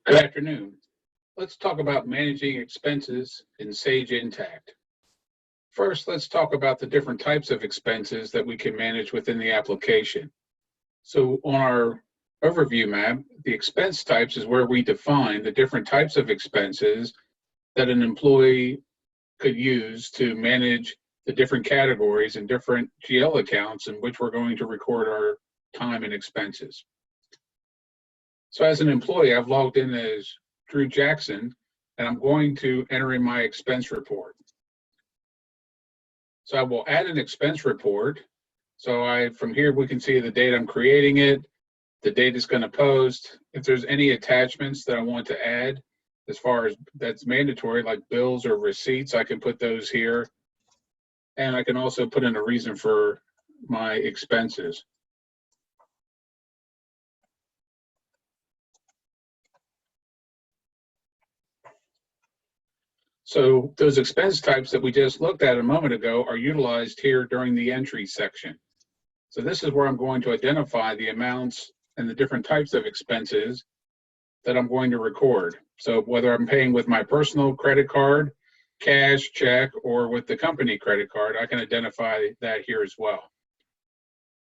Good afternoon. Let's talk about managing expenses in Sage Intacct. First, let's talk about the different types of expenses that we can manage within the application. So on our overview map, the expense types is where we define the different types of expenses that an employee could use to manage the different categories and different GL accounts in which we're going to record our time and expenses. So as an employee, I've logged in as Drew Jackson, and I'm going to enter in my expense report. So I will add an expense report. So from here, we can see the date I'm creating it, the date it's going to post. If there's any attachments that I want to add, as far as that's mandatory, like bills or receipts, I can put those here. And I can also put in a reason for my expenses. So those expense types that we just looked at a moment ago are utilized here during the entry section. So this is where I'm going to identify the amounts and the different types of expenses that I'm going to record. So whether I'm paying with my personal credit card, cash, check, or with the company credit card, I can identify that here as well.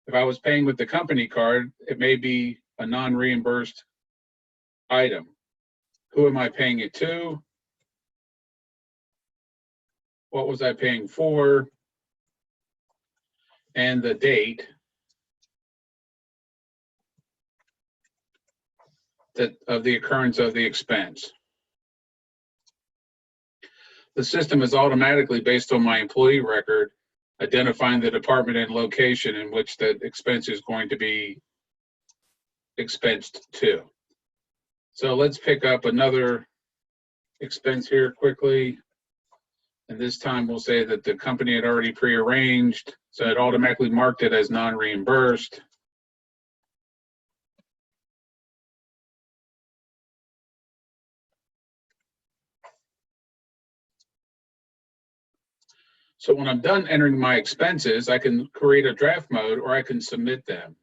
If I was paying with the company card, it may be a non-reimbursed item. Who am I paying it to? What was I paying for? And the date of the occurrence of the expense. The system is automatically, based on my employee record, identifying the department and location in which the expense is going to be expensed to. So let's pick up another expense here quickly. And this time we'll say that the company had already prearranged, so it automatically marked it as non-reimbursed. So when I'm done entering my expenses, I can create a draft mode or I can submit them.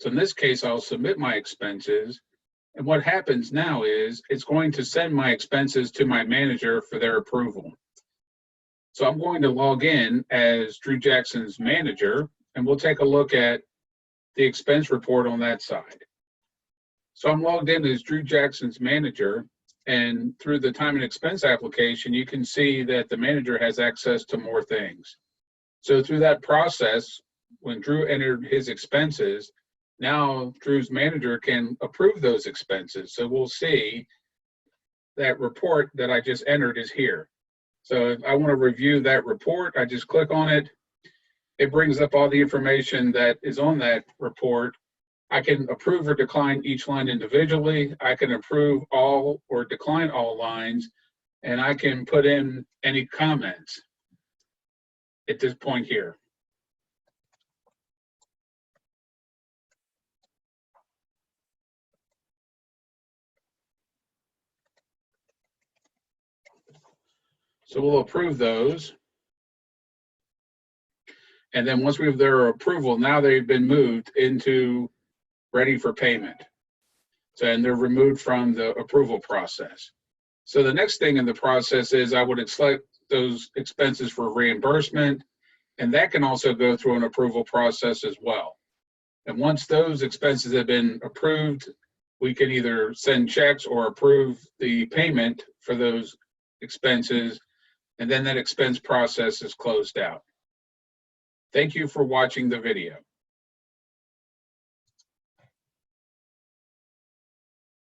So in this case, I'll submit my expenses. And what happens now is it's going to send my expenses to my manager for their approval. So I'm going to log in as Drew Jackson's manager, and we'll take a look at the expense report on that side. So I'm logged in as Drew Jackson's manager, and through the time and expense application, you can see that the manager has access to more things. So through that process, when Drew entered his expenses, now Drew's manager can approve those expenses. So we'll see that report that I just entered is here. So if I want to review that report, I just click on it. It brings up all the information that is on that report. I can approve or decline each line individually. I can approve all or decline all lines, and I can put in any comments at this point here. So we'll approve those. And then once we have their approval, now they've been moved into ready for payment. So, and they're removed from the approval process. So the next thing in the process is I would select those expenses for reimbursement, and that can also go through an approval process as well. And once those expenses have been approved, we can either send checks or approve the payment for those expenses, and then that expense process is closed out. Thank you for watching the video.